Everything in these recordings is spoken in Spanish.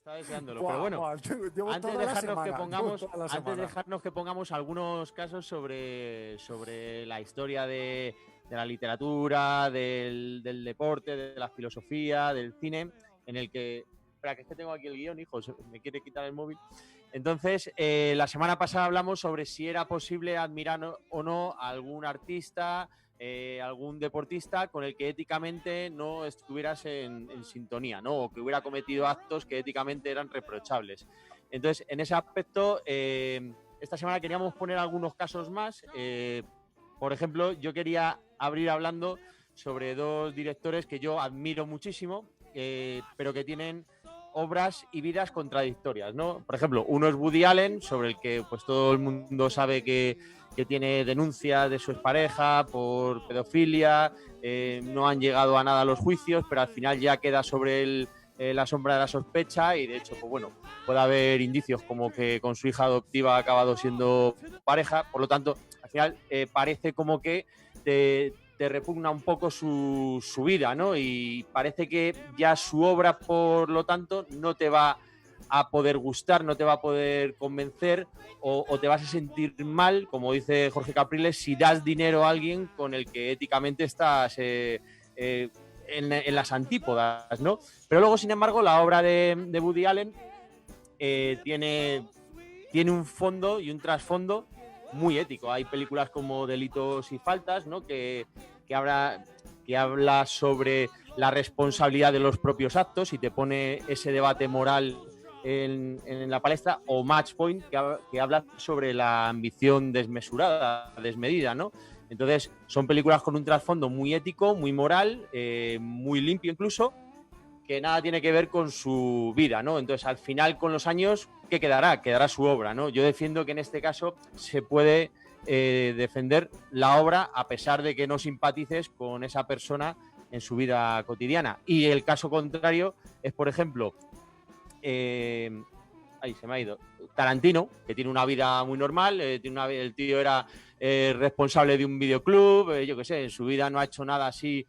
Está deseándolo. Buah, Pero bueno, buah, llevo antes toda de la dejarnos que semana, pongamos, llevo toda la antes de semana. dejarnos que pongamos algunos casos sobre la historia de la literatura, del deporte, de la filosofía, del cine, en el que... Espera, que es que tengo aquí el guión, hijo, me quiere quitar el móvil. Entonces, la semana pasada hablamos sobre si era posible admirar o no a algún artista, algún deportista con el que éticamente no estuvieras en sintonía, ¿no? O que hubiera cometido actos que éticamente eran reprochables. Entonces, en ese aspecto, esta semana queríamos poner algunos casos más. Por ejemplo, yo quería abrir hablando sobre dos directores que yo admiro muchísimo, pero que tienen obras y vidas contradictorias, ¿no? Por ejemplo, uno es Woody Allen, sobre el que pues todo el mundo sabe que tiene denuncias de su expareja por pedofilia, no han llegado a nada los juicios, pero al final ya queda sobre la sombra de la sospecha y de hecho, pues bueno, puede haber indicios como que con su hija adoptiva ha acabado siendo pareja, por lo tanto, al final parece como que te repugna un poco su vida, ¿no? Y parece que ya su obra, por lo tanto, no te va a poder gustar, no te va a poder convencer o te vas a sentir mal, como dice Jorge Capriles, si das dinero a alguien con el que éticamente estás en las antípodas, ¿no? Pero luego, sin embargo, la obra de Woody Allen tiene un fondo y un trasfondo muy ético. Hay películas como Delitos y Faltas, ¿no? que habla sobre la responsabilidad de los propios actos y te pone ese debate moral en la palestra, o Match Point, que habla sobre la ambición desmesurada, desmedida, ¿no? Entonces, son películas con un trasfondo muy ético, muy moral, muy limpio incluso, que nada tiene que ver con su vida, ¿no? Entonces, al final, con los años, ¿qué quedará? Quedará su obra, ¿no? Yo defiendo que en este caso se puede defender la obra a pesar de que no simpatices con esa persona en su vida cotidiana. Y el caso contrario es, por ejemplo, ahí se me ha ido, Tarantino, que tiene una vida muy normal, el tío era responsable de un videoclub, yo qué sé, en su vida no ha hecho nada así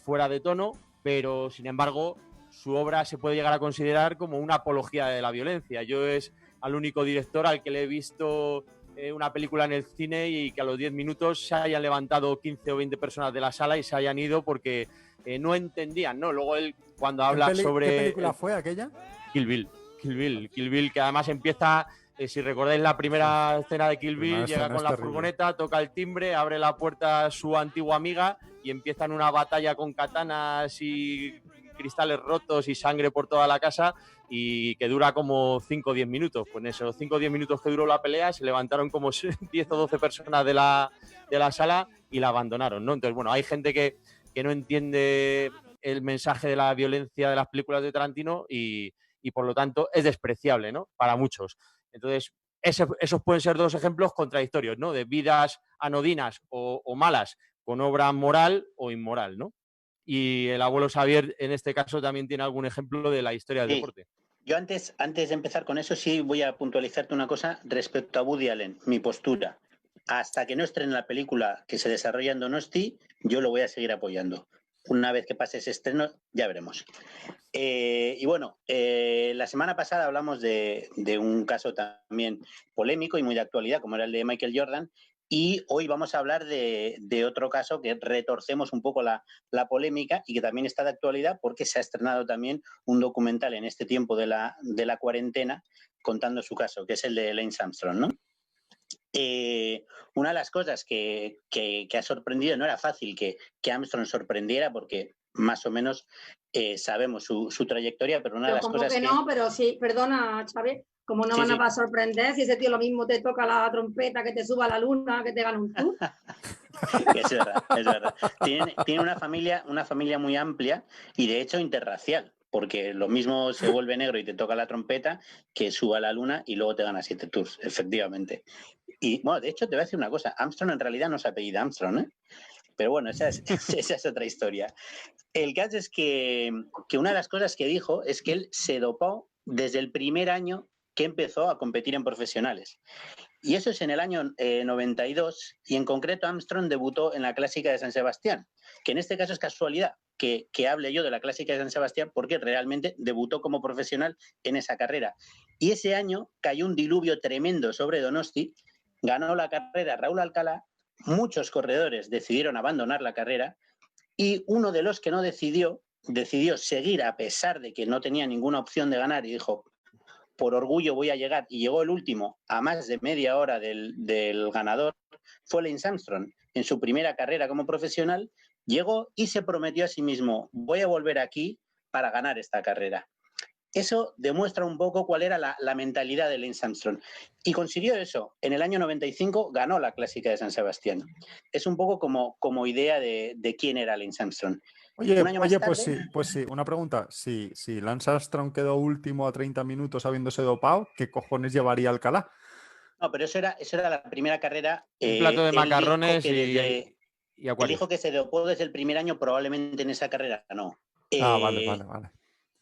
fuera de tono, pero sin embargo su obra se puede llegar a considerar como una apología de la violencia. Yo es al único director al que le he visto una película en el cine y que a los 10 minutos se hayan levantado 15 o 20 personas de la sala y se hayan ido porque no entendían, ¿no? Luego él, cuando habla sobre... ¿Qué película fue aquella? Kill Bill, que además empieza, si recordáis la primera escena de Kill Bill, llega con la furgoneta, toca el timbre, abre la puerta a su antigua amiga y empiezan una batalla con katanas y cristales rotos y sangre por toda la casa y que dura como 5 o 10 minutos. Pues en esos 5 o 10 minutos que duró la pelea se levantaron como 10 o 12 personas de la sala y la abandonaron, ¿no? Entonces, bueno, hay gente que no entiende el mensaje de la violencia de las películas de Tarantino y por lo tanto es despreciable, ¿no? Para muchos. Entonces, esos pueden ser dos ejemplos contradictorios, ¿no? De vidas anodinas o malas con obra moral o inmoral, ¿no? Y el abuelo Xavier, en este caso, también tiene algún ejemplo de la historia del deporte. Yo antes de empezar con eso, sí voy a puntualizarte una cosa respecto a Woody Allen, mi postura. Hasta que no estrene la película que se desarrolla en Donosti, yo lo voy a seguir apoyando. Una vez que pase ese estreno, ya veremos. Y bueno, la semana pasada hablamos de un caso también polémico y muy de actualidad, como era el de Michael Jordan, y hoy vamos a hablar de otro caso que retorcemos un poco la polémica y que también está de actualidad porque se ha estrenado también un documental en este tiempo de la cuarentena contando su caso, que es el de Lance Armstrong, ¿no? Una de las cosas que ha sorprendido, no era fácil que Armstrong sorprendiera porque más o menos sabemos su trayectoria, pero una de las cosas que... no, pero sí, perdona, Xavi, como no van a sorprender si ese tío lo mismo te toca la trompeta, que te suba a la luna, que te gana un tour. Es verdad. Tiene una familia muy amplia y de hecho interracial, porque lo mismo se vuelve negro y te toca la trompeta que suba a la luna y luego te gana 7 tours, efectivamente. Y bueno, de hecho te voy a decir una cosa, Armstrong en realidad no se apellida Armstrong, ¿eh? Pero bueno, esa es otra historia. El caso es que una de las cosas que dijo es que él se dopó desde el primer año que empezó a competir en profesionales. Y eso es en el año 92, y en concreto Armstrong debutó en la Clásica de San Sebastián, que en este caso es casualidad, que hable yo de la Clásica de San Sebastián porque realmente debutó como profesional en esa carrera. Y ese año cayó un diluvio tremendo sobre Donosti, ganó la carrera Raúl Alcalá, muchos corredores decidieron abandonar la carrera y uno de los que no decidió seguir a pesar de que no tenía ninguna opción de ganar y dijo, por orgullo voy a llegar, y llegó el último a más de media hora del ganador, fue Lance Armstrong. En su primera carrera como profesional, llegó y se prometió a sí mismo, voy a volver aquí para ganar esta carrera. Eso demuestra un poco cuál era la mentalidad de Lance Armstrong. Y consiguió eso. En el año 95 ganó la Clásica de San Sebastián. Es un poco como idea de quién era Lance Armstrong. Un año más tarde, pues sí, una pregunta. Si Lance Armstrong quedó último a 30 minutos habiéndose dopado, ¿qué cojones llevaría Alcalá? No, pero eso era la primera carrera. Un plato de macarrones y Él dijo que se dopó desde el primer año, probablemente en esa carrera no. Vale.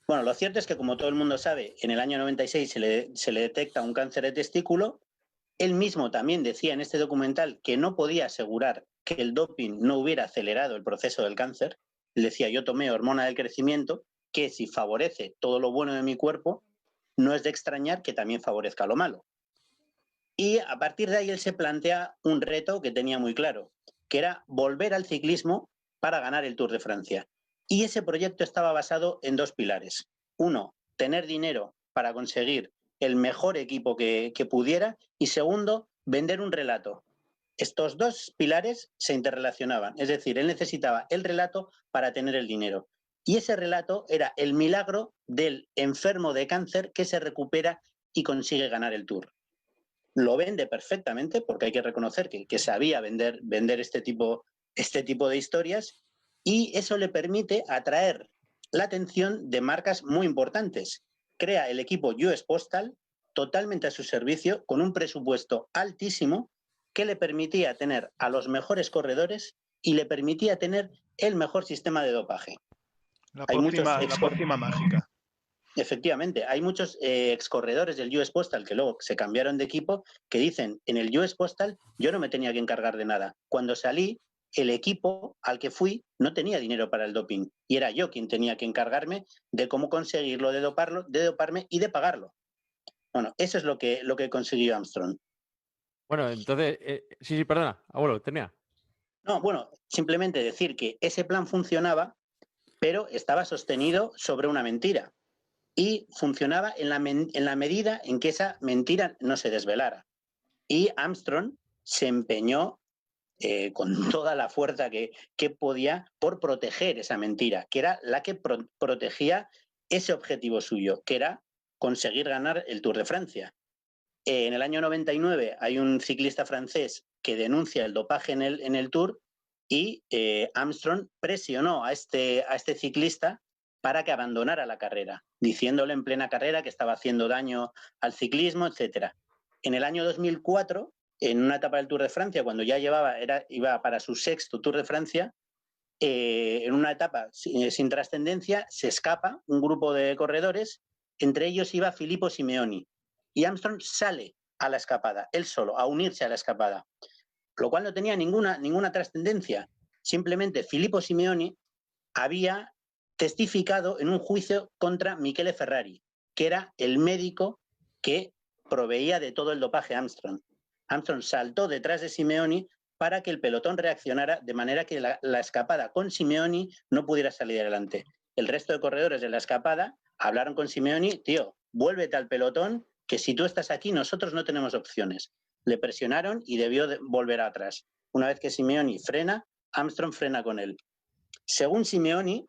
Bueno, lo cierto es que, como todo el mundo sabe, en el año 96 se le detecta un cáncer de testículo. Él mismo también decía en este documental que no podía asegurar que el doping no hubiera acelerado el proceso del cáncer. Él decía, yo tomé hormona del crecimiento, que si favorece todo lo bueno de mi cuerpo, no es de extrañar que también favorezca lo malo. Y a partir de ahí él se plantea un reto que tenía muy claro, que era volver al ciclismo para ganar el Tour de Francia. Y ese proyecto estaba basado en dos pilares. Uno, tener dinero para conseguir el mejor equipo que pudiera, y segundo, vender un relato. Estos dos pilares se interrelacionaban, es decir, él necesitaba el relato para tener el dinero. Y ese relato era el milagro del enfermo de cáncer que se recupera y consigue ganar el Tour. Lo vende perfectamente, porque hay que reconocer que sabía vender este tipo de historias, y eso le permite atraer la atención de marcas muy importantes. Crea el equipo US Postal totalmente a su servicio, con un presupuesto altísimo que le permitía tener a los mejores corredores y le permitía tener el mejor sistema de dopaje. La pócima mágica. Efectivamente, hay muchos excorredores del US Postal que luego se cambiaron de equipo que dicen, en el US Postal yo no me tenía que encargar de nada. Cuando salí, el equipo al que fui no tenía dinero para el doping y era yo quien tenía que encargarme de cómo conseguirlo, de doparme y de pagarlo. Bueno, eso es lo que consiguió Armstrong. Bueno, entonces, sí, perdona, abuelo, termina. No, bueno, simplemente decir que ese plan funcionaba, pero estaba sostenido sobre una mentira. Y funcionaba en la medida en que esa mentira no se desvelara. Y Armstrong se empeñó con toda la fuerza que podía por proteger esa mentira, que era la que protegía ese objetivo suyo, que era conseguir ganar el Tour de Francia. En el año 99 hay un ciclista francés que denuncia el dopaje en el Tour, y Armstrong presionó a este ciclista para que abandonara la carrera, diciéndole en plena carrera que estaba haciendo daño al ciclismo, etc. En el año 2004, en una etapa del Tour de Francia, cuando ya iba para su sexto Tour de Francia, en una etapa sin trascendencia, se escapa un grupo de corredores, entre ellos iba Filippo Simeoni, y Armstrong sale a la escapada, él solo, a unirse a la escapada, lo cual no tenía ninguna trascendencia. Simplemente Filippo Simeoni había testificado en un juicio contra Michele Ferrari, que era el médico que proveía de todo el dopaje a Armstrong. Armstrong saltó detrás de Simeoni para que el pelotón reaccionara de manera que la escapada con Simeoni no pudiera salir adelante. El resto de corredores de la escapada hablaron con Simeoni, tío, vuélvete al pelotón, que si tú estás aquí nosotros no tenemos opciones. Le presionaron y debió volver atrás. Una vez que Simeoni frena, Armstrong frena con él. Según Simeoni,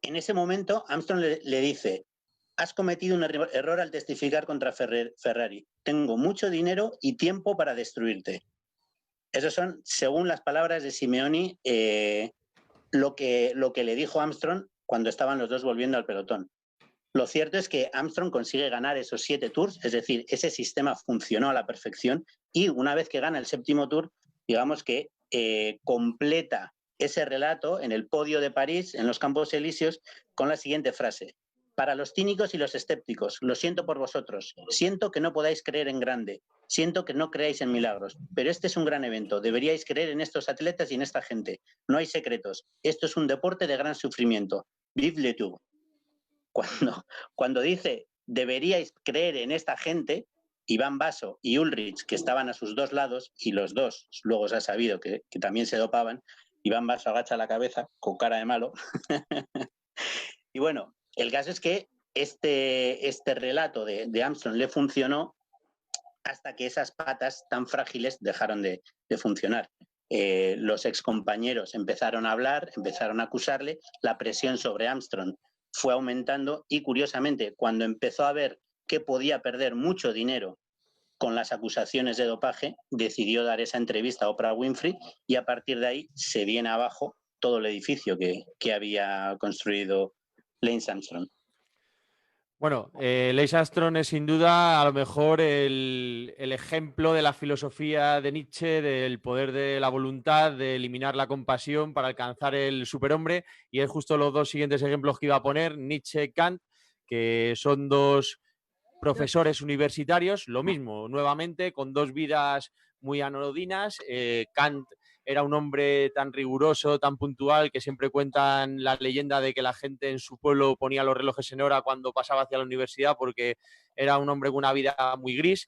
en ese momento Armstrong le dice, has cometido un error al testificar contra Ferrari. Tengo mucho dinero y tiempo para destruirte. Esos son, según las palabras de Simeoni, lo que le dijo Armstrong cuando estaban los dos volviendo al pelotón. Lo cierto es que Armstrong consigue ganar esos 7 tours, es decir, ese sistema funcionó a la perfección, y una vez que gana el 7º tour, digamos que completa ese relato en el podio de París, en los Campos Elíseos, con la siguiente frase. Para los cínicos y los escépticos, lo siento por vosotros. Siento que no podáis creer en grande. Siento que no creáis en milagros. Pero este es un gran evento. Deberíais creer en estos atletas y en esta gente. No hay secretos. Esto es un deporte de gran sufrimiento. Vive le tout. Cuando dice deberíais creer en esta gente, Iván Basso y Ulrich, que estaban a sus dos lados, y los dos luego se ha sabido que también se dopaban, Iván Basso agacha la cabeza con cara de malo. Y bueno, el caso es que este relato de Armstrong le funcionó hasta que esas patas tan frágiles dejaron de funcionar. Los excompañeros empezaron a hablar, empezaron a acusarle, la presión sobre Armstrong fue aumentando y, curiosamente, cuando empezó a ver que podía perder mucho dinero con las acusaciones de dopaje, decidió dar esa entrevista a Oprah Winfrey y a partir de ahí se viene abajo todo el edificio que había construido Lance Armstrong. Bueno, Lance Armstrong es sin duda a lo mejor el ejemplo de la filosofía de Nietzsche, del poder de la voluntad, de eliminar la compasión para alcanzar el superhombre, y es justo los dos siguientes ejemplos que iba a poner, Nietzsche, Kant, que son dos profesores universitarios, lo mismo, nuevamente, con dos vidas muy anodinas. Kant era un hombre tan riguroso, tan puntual, que siempre cuentan la leyenda de que la gente en su pueblo ponía los relojes en hora cuando pasaba hacia la universidad porque era un hombre con una vida muy gris.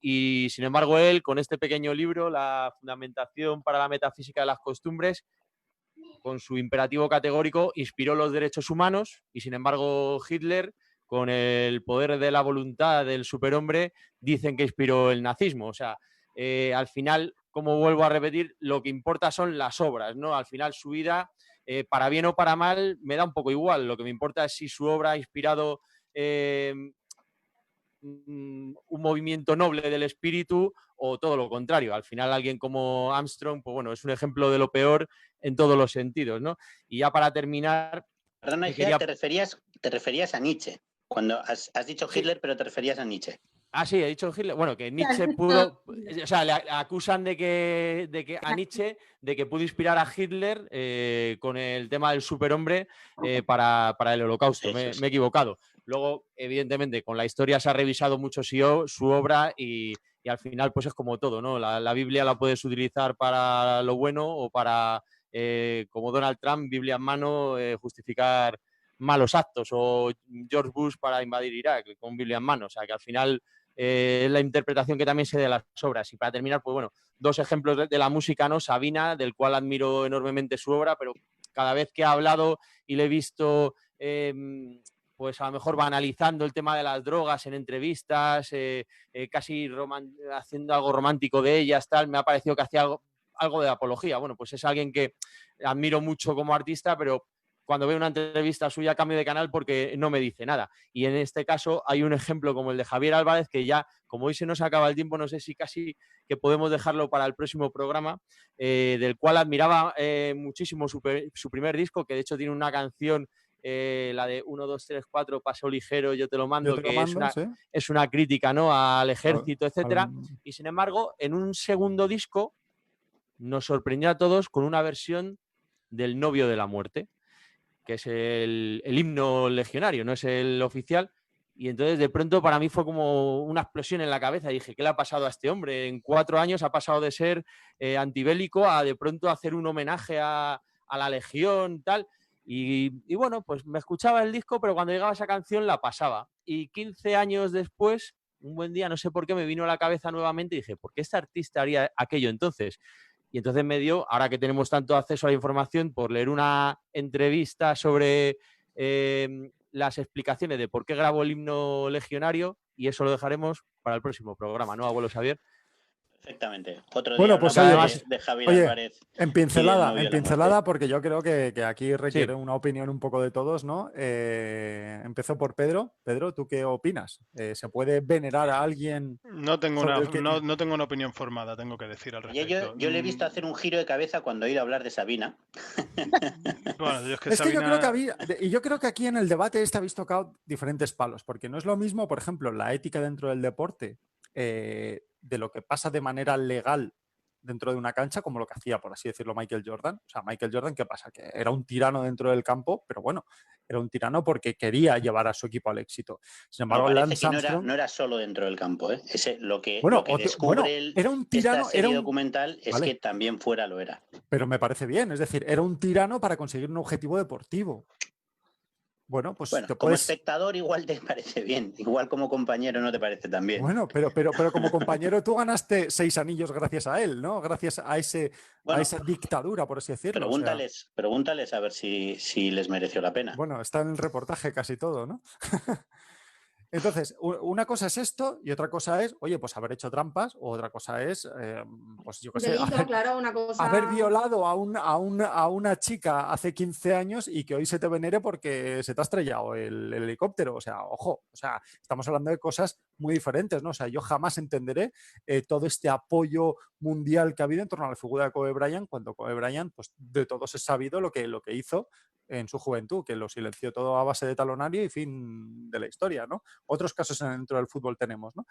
Y sin embargo él, con este pequeño libro, La fundamentación para la metafísica de las costumbres, con su imperativo categórico, inspiró los derechos humanos, y sin embargo Hitler, con el poder de la voluntad del superhombre, dicen que inspiró el nazismo. O sea, al final, como vuelvo a repetir, lo que importa son las obras, ¿no? Al final su vida, para bien o para mal, me da un poco igual. Lo que me importa es si su obra ha inspirado un movimiento noble del espíritu o todo lo contrario. Al final alguien como Armstrong, pues bueno, es un ejemplo de lo peor en todos los sentidos, ¿no? Y ya para terminar... Perdona, Igea, te referías a Nietzsche. Cuando has dicho Hitler, pero te referías a Nietzsche. Ah, sí, he dicho Hitler. Bueno, que Nietzsche pudo... O sea, le acusan de que a Nietzsche de que pudo inspirar a Hitler con el tema del superhombre para el Holocausto. Me he equivocado. Luego, evidentemente, con la historia se ha revisado mucho su obra y al final, pues es como todo, ¿no? La Biblia la puedes utilizar para lo bueno o para, como Donald Trump, Biblia en mano, justificar malos actos, o George Bush para invadir Irak con Biblia en mano. O sea, que al final es la interpretación que también se da de las obras. Y para terminar, pues bueno, dos ejemplos de la música, ¿no? Sabina, del cual admiro enormemente su obra, pero cada vez que ha hablado y le he visto... pues a lo mejor banalizando el tema de las drogas en entrevistas, casi haciendo algo romántico de ellas, tal, me ha parecido que hacía algo de apología. Bueno, pues es alguien que admiro mucho como artista, pero cuando veo una entrevista suya cambio de canal porque no me dice nada. Y en este caso hay un ejemplo como el de Javier Álvarez, que ya, como hoy se nos acaba el tiempo, no sé si casi que podemos dejarlo para el próximo programa, del cual admiraba muchísimo su primer disco, que de hecho tiene una canción, la de 1, 2, 3, 4, Paso Ligero, yo te lo mando, es una crítica, ¿no?, al ejército, etcétera. Y sin embargo, en un segundo disco nos sorprendió a todos con una versión del Novio de la Muerte, que es el himno legionario, no es el oficial. Y entonces de pronto para mí fue como una explosión en la cabeza. Dije, ¿qué le ha pasado a este hombre? En 4 años ha pasado de ser antibélico a de pronto hacer un homenaje a la Legión, tal. Y bueno, pues me escuchaba el disco, pero cuando llegaba esa canción la pasaba. Y 15 años después, un buen día, no sé por qué, me vino a la cabeza nuevamente y dije, ¿por qué este artista haría aquello entonces? Y entonces me dio, ahora que tenemos tanto acceso a la información, por leer una entrevista sobre las explicaciones de por qué grabó el himno legionario, y eso lo dejaremos para el próximo programa, ¿no, abuelo Xavier? Perfectamente. Otro bueno, día pues además de Javier Álvarez. En pincelada, porque yo creo que aquí requiere una opinión un poco de todos, ¿no? Empezó por Pedro. Pedro, ¿tú qué opinas? ¿Se puede venerar a alguien? No tengo una opinión formada, tengo que decir al respecto. Yo le he visto hacer un giro de cabeza cuando he oído hablar de Sabina. Bueno, yo yo creo que aquí en el debate habéis tocado diferentes palos, porque no es lo mismo, por ejemplo, la ética dentro del deporte, de lo que pasa de manera legal dentro de una cancha como lo que hacía, por así decirlo, Michael Jordan. O sea, Michael Jordan, ¿qué pasa? Que era un tirano dentro del campo, pero bueno, era un tirano porque quería llevar a su equipo al éxito. Sin embargo, parece Lance que Armstrong... no era solo dentro del campo, ¿eh? Bueno, Lo que descubre era un tirano, esta serie documental es vale, que también fuera lo era. pero me parece bien, es decir, era un tirano para conseguir un objetivo deportivo. Bueno, pues Bueno, te como puedes... espectador igual te parece bien, igual como compañero no te parece tan bien. Bueno, pero como compañero tú ganaste 6 anillos gracias a él, ¿no? Gracias a Bueno, esa dictadura, por así decirlo. O sea, pregúntales a ver si les mereció la pena. bueno, está en el reportaje casi todo, ¿no? Entonces, una cosa es esto y otra cosa es, oye, pues haber hecho trampas, o otra cosa es, pues yo qué sé, Delito, claro, una cosa. haber violado a una chica hace 15 años y que hoy se te venere porque se te ha estrellado el helicóptero. O sea, ojo, o sea, estamos hablando de cosas muy diferentes, ¿no? O sea, yo jamás entenderé todo este apoyo mundial que ha habido en torno a la figura de Kobe Bryant, cuando Kobe Bryant, pues de todos es sabido lo que hizo en su juventud, que lo silenció todo a base de talonario y fin de la historia, ¿no? Otros casos dentro del fútbol tenemos, ¿no?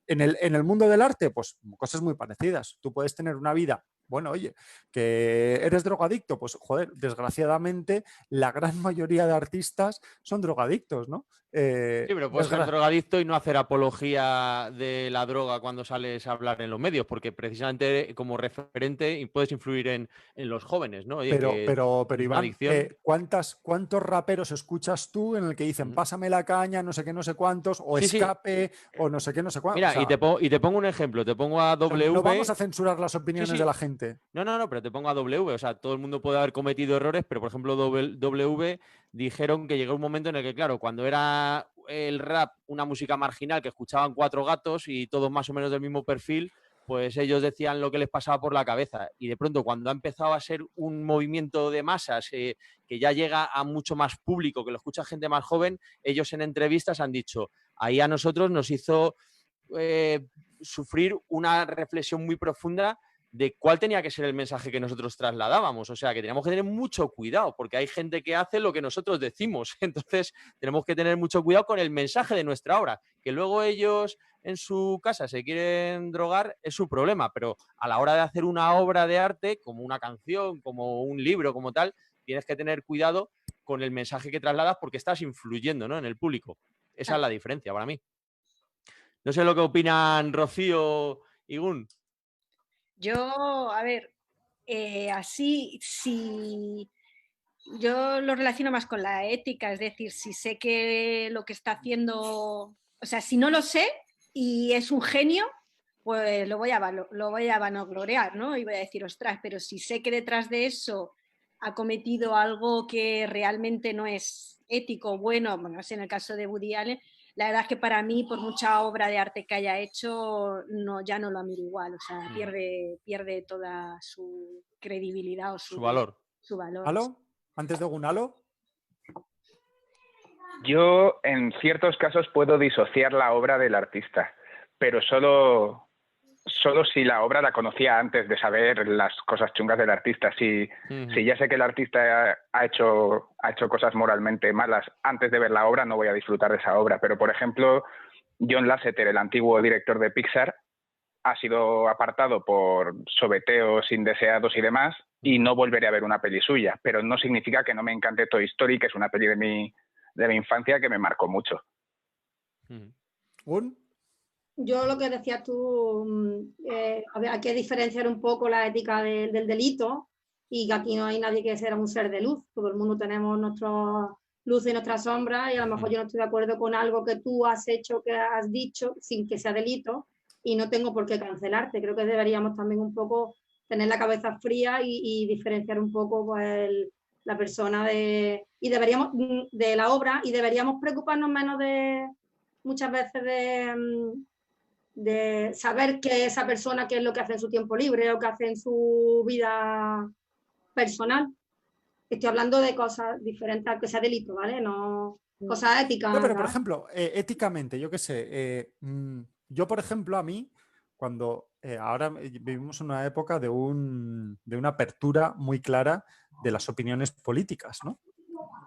En el mundo del arte, pues cosas muy parecidas. Tú puedes tener una vida, bueno, oye, que eres drogadicto, pues joder, desgraciadamente la gran mayoría de artistas son drogadictos, ¿no? Sí, pero puedes ser drogadicto y no hacer apología de la droga cuando sales a hablar en los medios, porque precisamente como referente puedes influir en los jóvenes, ¿no? Oye, pero Iván, ¿cuántos raperos escuchas tú en el que dicen pásame la caña, no sé qué, no sé cuántos, o sí, escape, o no sé qué, no sé cuántos? Mira, o sea, y te pongo un ejemplo, te pongo a W. No vamos a censurar las opiniones Sí. de la gente. No, pero te pongo a W. O sea, todo el mundo puede haber cometido errores, pero por ejemplo, W dijeron que llegó un momento en el que, claro, cuando era el rap una música marginal que escuchaban 4 gatos y todos más o menos del mismo perfil, pues ellos decían lo que les pasaba por la cabeza. Y de pronto, cuando ha empezado a ser un movimiento de masas que ya llega a mucho más público, que lo escucha gente más joven, ellos en entrevistas han dicho, ahí a nosotros nos hizo sufrir una reflexión muy profunda de cuál tenía que ser el mensaje que nosotros trasladábamos. O sea, que teníamos que tener mucho cuidado, porque hay gente que hace lo que nosotros decimos. Entonces, tenemos que tener mucho cuidado con el mensaje de nuestra obra. Que luego ellos en su casa se quieren drogar, es su problema, pero a la hora de hacer una obra de arte, como una canción, como un libro, como tal, tienes que tener cuidado con el mensaje que trasladas porque estás influyendo, ¿no?, en el público. Esa es la diferencia para mí. No sé lo que opinan Rocío y Gun. Yo, a ver, así, si yo lo relaciono más con la ética, es decir, si sé que lo que está haciendo, o sea, si no lo sé y es un genio, pues lo voy a vanagloriar, ¿no? Y voy a decir, ostras, pero si sé que detrás de eso ha cometido algo que realmente no es ético, bueno, en el caso de Woody Allen, la verdad es que para mí, por mucha obra de arte que haya hecho, ya no lo miro igual, o sea, pierde toda su credibilidad o su valor. Su valor. ¿Halo? ¿Antes de un halo? Yo, en ciertos casos, puedo disociar la obra del artista, pero solo si la obra la conocía antes de saber las cosas chungas del artista. Si ya sé que el artista ha hecho cosas moralmente malas antes de ver la obra, no voy a disfrutar de esa obra. Pero, por ejemplo, John Lasseter, el antiguo director de Pixar, ha sido apartado por sobeteos indeseados y demás, y no volveré a ver una peli suya. Pero no significa que no me encante Toy Story, que es una peli de mi infancia que me marcó mucho. Yo lo que decías tú, hay que diferenciar un poco la ética del delito, y que aquí no hay nadie que sea un ser de luz. Todo el mundo tenemos nuestra luz y nuestra sombra, y a lo mejor yo no estoy de acuerdo con algo que tú has hecho, que has dicho, sin que sea delito, y no tengo por qué cancelarte. Creo que deberíamos también un poco tener la cabeza fría y diferenciar un poco, pues, la persona de la obra, y deberíamos preocuparnos menos muchas veces de saber que esa persona qué es lo que hace en su tiempo libre o qué hace en su vida personal. Estoy hablando de cosas diferentes a que sea delito, ¿vale? No cosas éticas. No, pero por ejemplo, éticamente, yo qué sé, yo por ejemplo, a mí, cuando ahora vivimos una época de una apertura muy clara de las opiniones políticas, ¿no?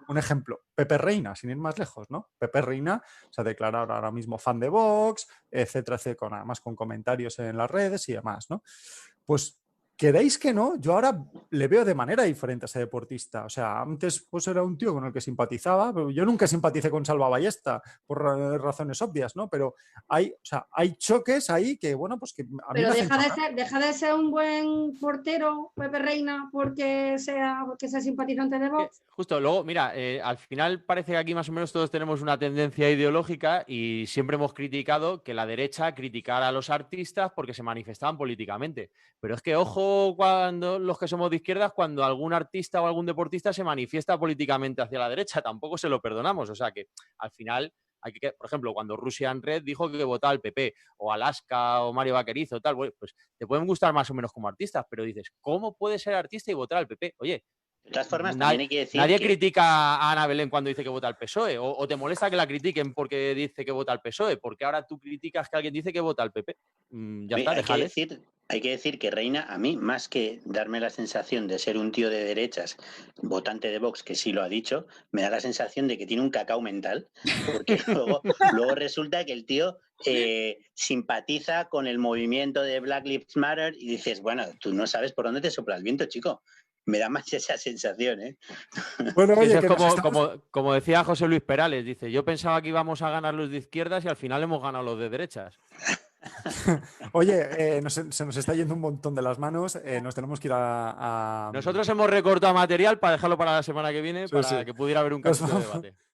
Un ejemplo, Pepe Reina, sin ir más lejos, ¿no? Pepe Reina se ha declarado ahora mismo fan de Vox, etcétera, etcétera, además con comentarios en las redes y demás, ¿no? Pues queréis que no, yo ahora le veo de manera diferente a ese deportista. O sea, antes pues era un tío con el que simpatizaba, pero yo nunca simpaticé con Salva Ballesta por razones obvias, ¿no? Pero hay choques ahí que, bueno, pues que a mí Pero me hacen deja de ser un buen portero, Pepe Reina, porque sea simpatizante de Vox. Justo, luego, mira, al final parece que aquí más o menos todos tenemos una tendencia ideológica y siempre hemos criticado que la derecha criticara a los artistas porque se manifestaban políticamente. Pero es que, ojo, cuando los que somos de izquierdas, cuando algún artista o algún deportista se manifiesta políticamente hacia la derecha, tampoco se lo perdonamos. O sea que al final hay que, por ejemplo, cuando Russian Red dijo que votaba al PP, o Alaska, o Mario Vaquerizo, tal, pues te pueden gustar más o menos como artistas, pero dices, ¿cómo puedes ser artista y votar al PP? Oye, de todas formas, también hay que decir nadie que... critica a Ana Belén cuando dice que vota al PSOE, o te molesta que la critiquen porque dice que vota al PSOE, porque ahora tú criticas que alguien dice que vota al PP. Ya está, déjales. Hay que decir que Reina, a mí, más que darme la sensación de ser un tío de derechas, votante de Vox, que sí lo ha dicho, me da la sensación de que tiene un cacao mental, porque luego resulta que el tío simpatiza con el movimiento de Black Lives Matter y dices, bueno, tú no sabes por dónde te sopla el viento, chico. Me da más esa sensación, ¿eh? Bueno, oye, es como decía José Luis Perales, dice, yo pensaba que íbamos a ganar los de izquierdas y al final hemos ganado los de derechas. Oye, se nos está yendo un montón de las manos, nos tenemos que ir a... Nosotros hemos recortado material para dejarlo para la semana que viene, para que pudiera haber un capítulo de debate.